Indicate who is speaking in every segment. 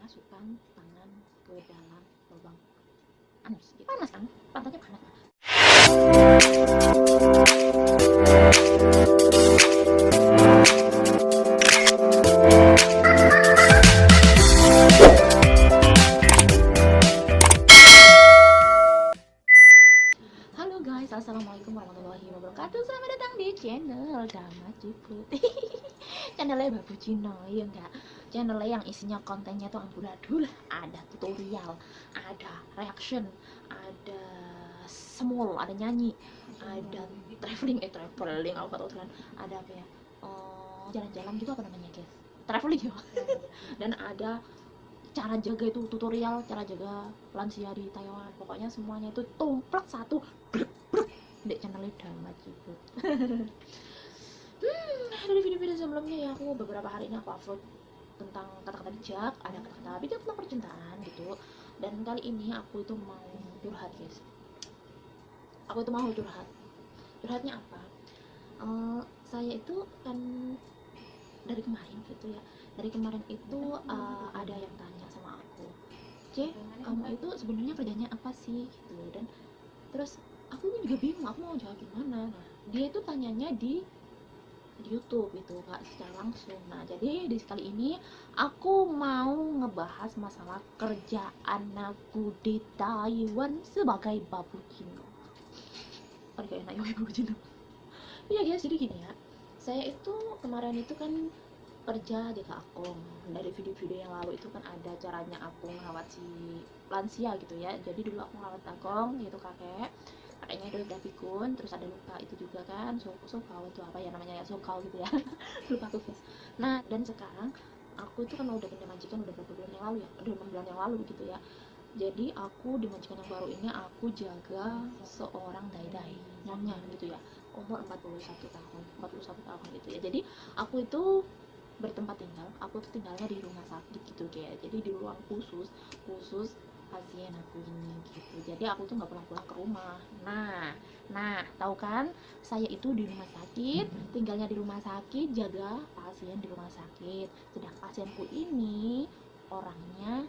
Speaker 1: masukkan tangan ke dalam lubang anus. Panas kan? Pantatnya panas. Halo guys, assalamualaikum warahmatullahi wabarakatuh. Selamat datang di channel Dama Ciput. Channelnya Babu Cino, ya enggak? Channelnya yang isinya kontennya tuh amburadul. Ada tutorial, ada reaction, ada semul, ada nyanyi, ada traveling, aku gak tahu kan. Ada apa ya? Jalan-jalan gitu apa namanya guys? Traveling ya. Dan ada cara jaga itu tutorial cara jaga lansia di Taiwan. Pokoknya semuanya itu tumplek satu di channel Dama Ciput. Dari video-video sebelumnya ya, aku beberapa hari ini aku upload tentang kata-kata bijak, ada kata-kata bijak tentang percintaan gitu. Dan kali ini aku itu mau curhat guys. Aku itu mau curhat. Curhatnya apa? Saya itu kan dari kemarin gitu ya. Dari kemarin itu ada yang tanya sama aku, C, kamu itu sebenarnya kerjanya apa sih gitu. Dan terus aku juga bingung aku mau jawab gimana. Nah, dia itu tanyanya di YouTube itu kak, secara langsung. Nah, jadi di kali ini aku mau ngebahas masalah kerjaan aku di Taiwan sebagai Babu Cino. Aduh, kayak enak ya Babu Cino. Iya guys, jadi gini ya, saya itu kemarin itu kan kerja di Kakong. Dari video-video yang lalu itu kan ada caranya aku merawat si lansia gitu ya. Jadi dulu aku merawat Kakong, yaitu kakeknya itu udah pikun, terus ada luka itu juga kan, sokau itu apa ya namanya ya, sokau gitu ya. Lupa tuh guys. Nah, dan sekarang aku itu kan udah pindah majikan udah berapa bulan yang lalu ya, udah 6 bulan yang lalu gitu ya. Jadi aku di majikan yang baru ini aku jaga seorang daidai nyonya gitu ya, umur 41 tahun gitu ya. Jadi aku itu bertempat tinggal, aku tuh tinggalnya di rumah sakit gitu kayak, jadi di ruang khusus pasien aku ini gitu. Jadi aku tuh nggak pulang-pulang ke rumah. Nah tahu kan, saya itu di rumah sakit, tinggalnya di rumah sakit, jaga pasien di rumah sakit. Sedang pasienku ini orangnya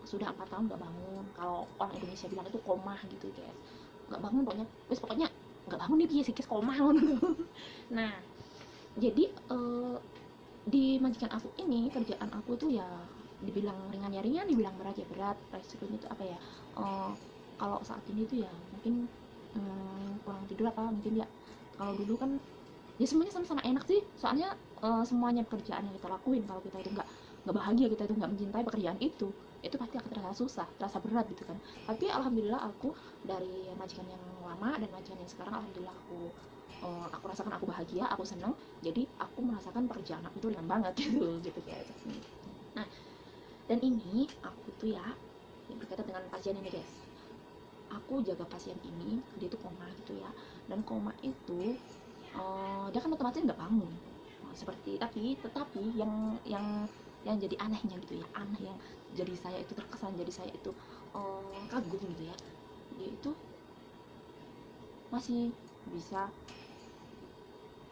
Speaker 1: sudah 4 tahun nggak bangun. Kalau orang Indonesia bilang itu koma gitu guys, nggak bangun pokoknya nggak bangun nih dia sikis koma. Nah, jadi di majikan aku ini kerjaan aku tuh ya dibilang ringan ya ringan, dibilang berat ya berat. Resikonya itu apa ya, kalau saat ini tuh ya mungkin kurang tidur apa mungkin ya. Kalau dulu kan ya semuanya sama-sama enak sih, soalnya semuanya pekerjaan yang kita lakuin, kalau kita itu nggak bahagia, kita itu nggak mencintai pekerjaan itu pasti akan terasa susah, terasa berat gitu kan. Tapi alhamdulillah aku dari majikan yang lama dan majikan yang sekarang, alhamdulillah aku rasakan aku bahagia, aku senang. Jadi aku merasakan pekerjaan aku itu ringan banget gitu guys. Nah, dan ini aku tuh ya berkaitan dengan pasien ini guys. Aku jaga pasien ini, dia tuh koma gitu ya. Dan koma itu dia kan otomatis nggak bangun. Tetapi yang jadi anehnya gitu ya, aneh yang jadi saya itu terkesan, jadi saya itu kagum gitu ya, dia itu masih bisa,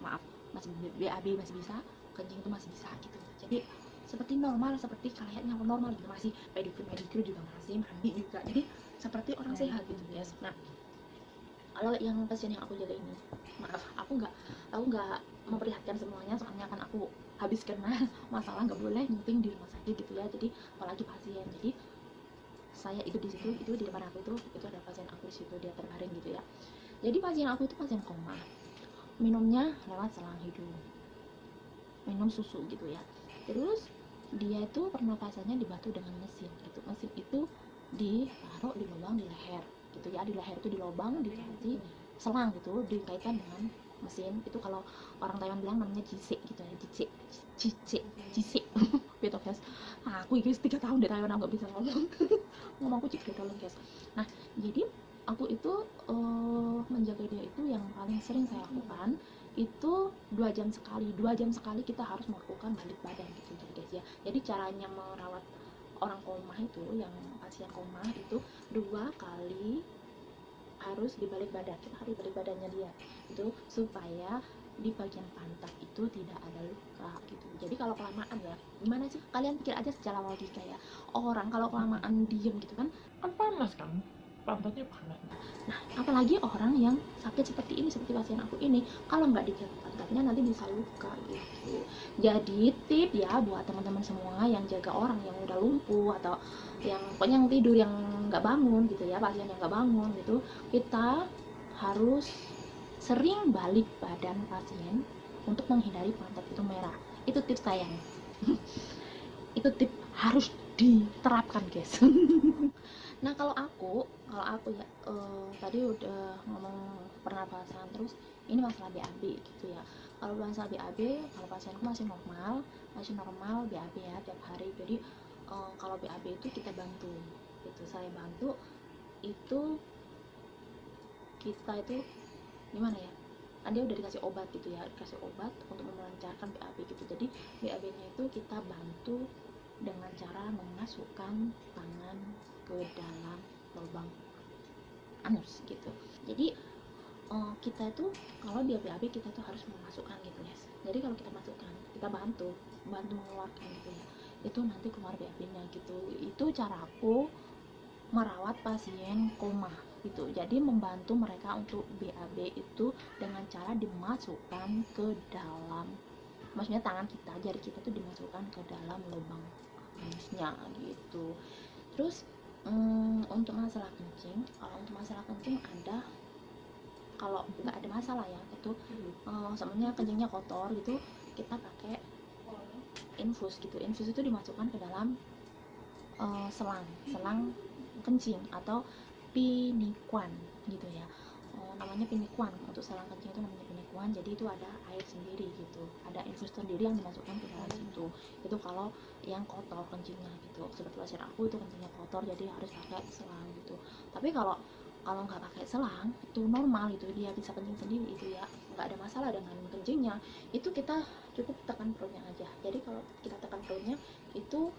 Speaker 1: maaf, masih BAB, masih bisa kencing, itu masih bisa gitu. Jadi seperti normal, seperti kayaknya normal gitu, masih pedicure juga masih, mandi juga, jadi seperti orang sehat gitu guys. Nah, kalau yang pasien yang aku jaga ini, maaf, aku nggak memperlihatkan semuanya, soalnya kan aku habis kena masalah nggak boleh nyuping di rumah sakit gitu ya. Jadi apalagi pasien, jadi saya itu di situ, itu di depan aku itu ada pasien aku di situ, dia terbaring gitu ya. Jadi pasien aku itu pasien koma, minumnya lewat selang hidung, minum susu gitu ya. Terus dia itu pernapasannya dibantu dengan mesin gitu. Mesin itu ditaruh di lubang di leher gitu ya, di leher itu di lubang dikasih selang gitu, dikaitkan dengan mesin itu. Kalau orang Taiwan bilang namanya jisik gitu ya, jisik gitu guys. Aku guys 3 tahun di Taiwan aku nggak bisa ngomongku cik tolong guys. Nah, jadi aku itu menjaga dia itu yang paling sering saya lakukan itu 2 jam sekali kita harus melakukan balik badan gitu guys ya. Jadi caranya merawat orang koma itu, yang pasien koma itu 2 kali harus dibalik badan, kita harus balik badannya dia itu supaya di bagian pantat itu tidak ada luka gitu. Jadi kalau kelamaan ya, gimana sih, kalian pikir aja secara logika ya, orang kalau kelamaan diem gitu kan
Speaker 2: panas kan, pantatnya panas.
Speaker 1: Nah, apalagi orang yang sakit seperti ini, seperti pasien aku ini, kalau nggak dijaga pantatnya nanti bisa luka gitu. Jadi tip ya buat teman-teman semua yang jaga orang yang udah lumpuh atau yang pokoknya yang tidur yang nggak bangun gitu ya, pasien yang nggak bangun gitu, kita harus sering balik badan pasien untuk menghindari pantat itu merah. Itu tips saya. Itu tip harus diterapkan guys. Nah kalau aku ya tadi udah ngomong pernapasan, terus ini masalah BAB gitu ya. Kalau masalah BAB, kalau pasienku masih normal BAB ya tiap hari. Jadi kalau BAB itu kita bantu gitu, saya bantu itu, kita itu gimana ya, kan dia udah dikasih obat gitu ya, dikasih obat untuk melancarkan BAB gitu. Jadi BAB nya itu kita bantu dengan cara memasukkan tangan ke dalam lubang anus gitu. Jadi kita itu kalau dia BAB kita tuh harus memasukkan gitu guys. Jadi kalau kita masukkan, kita bantu mengeluarkan gitu ya, itu nanti keluar BAB-nya gitu. Itu caraku merawat pasien koma gitu. Jadi membantu mereka untuk BAB itu dengan cara dimasukkan ke dalam, maksudnya tangan kita, jari kita tuh dimasukkan ke dalam lubang anusnya gitu. Terus untuk masalah kencing, kalau untuk masalah kencing ada, kalau nggak ada masalah ya itu sebenarnya kencingnya kotor gitu, kita pakai infus gitu. Infus itu dimasukkan ke dalam selang kencing atau pinikuan gitu ya, namanya pinikuan. Untuk selang kencing itu namanya pinikuan. Jadi itu ada air sendiri gitu, ada infus sendiri yang dimasukkan ke dalam situ. Itu kalau yang kotor kencingnya gitu. Seperti pasien aku itu kencingnya kotor, jadi harus pakai selang gitu. Tapi kalau nggak pakai selang itu normal, itu dia bisa kencing sendiri itu ya, nggak ada masalah dengan kencingnya. Itu kita cukup tekan perutnya aja. Jadi kalau kita tekan perutnya itu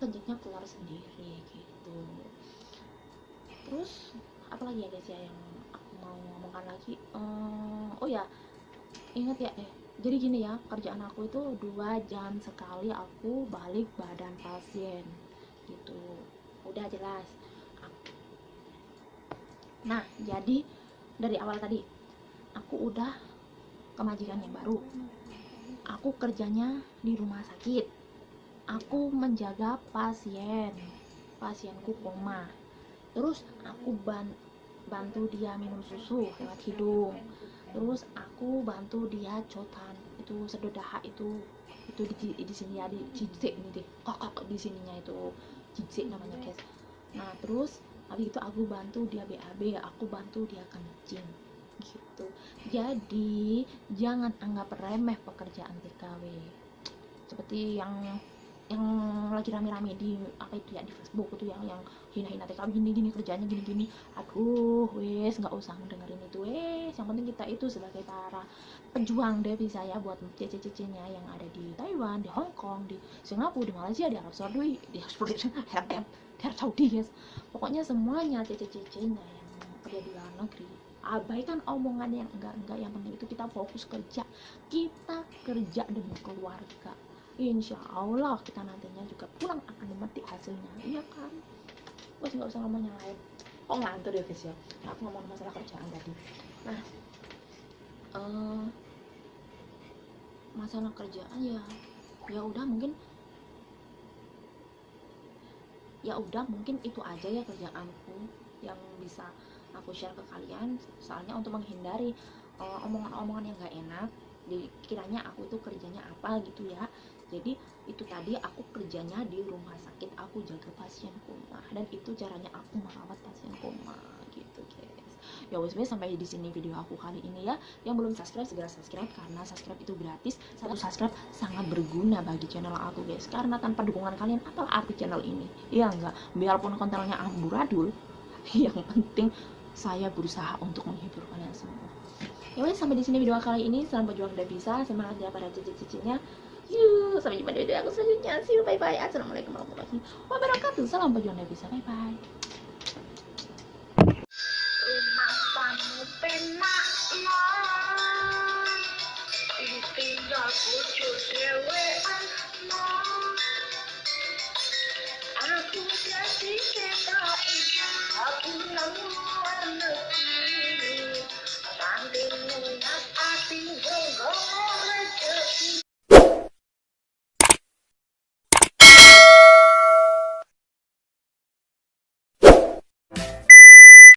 Speaker 1: kencingnya keluar sendiri gitu. Terus apalagi ya guys ya yang aku mau ngomongkan lagi, oh ya ingat ya, jadi gini ya, kerjaan aku itu 2 jam sekali aku balik badan pasien gitu, udah jelas. Nah jadi dari awal tadi aku udah ke majikan yang baru, aku kerjanya di rumah sakit, aku menjaga pasienku koma, terus aku bantu dia minum susu lewat hidung, terus aku bantu dia cotan, itu sedot dahak itu di sini ya, di jijik ini deh, kokok di sininya itu jijik namanya guys. Nah terus habis itu aku bantu dia BAB, aku bantu dia kencing gitu. Jadi jangan anggap remeh pekerjaan TKW seperti yang lagi rame-rame di apa itu ya, di Facebook itu yang hina-hina TKW gini kerjanya gini. Aduh wes nggak usah dengerin itu wes. Yang penting kita itu sebagai para pejuang devisa ya buat cece-cecenya yang ada di Taiwan, di Hong Kong, di Singapura, di Malaysia, di Arab Saudi, di Arab Saudi guys. Pokoknya semuanya cece-cecenya yang kerja di luar negeri, abaikan omongan yang enggak. Yang penting itu kita fokus kerja, kita kerja demi keluarga. Insya Allah kita nantinya juga pulang akan memetik hasilnya, iya kan? Bos nggak usah ngomong yang lain. Oh ngantur ya guys ya, aku ngomong masalah kerjaan tadi. Nah masalah kerjaan ya udah mungkin itu aja ya kerjaanku yang bisa aku share ke kalian. Soalnya untuk menghindari omongan-omongan yang gak enak, dikiranya aku itu kerjanya apa gitu ya. Jadi itu tadi aku kerjanya di rumah sakit, aku jaga pasien koma, dan itu caranya aku merawat pasien koma gitu guys. Ya wes sampai di sini video aku kali ini ya. Yang belum subscribe segera subscribe, karena subscribe itu gratis. Satu subscribe sangat berguna bagi channel aku guys, karena tanpa dukungan kalian apa arti channel ini, ya enggak? Biarpun kontennya amburadul, yang penting saya berusaha untuk menghibur kalian semua. Ya wes sampai di sini video kali ini. Salam pejuang devisa, semangat ya para cici-cicinya. Yuk, sampai jumpa di video aku selanjutnya. See you, bye bye. Assalamualaikum warahmatullahi wabarakatuh. Salam pejuang devisa, bye bye. Rumah kamu penak lah. Aku namun mengerti, sambil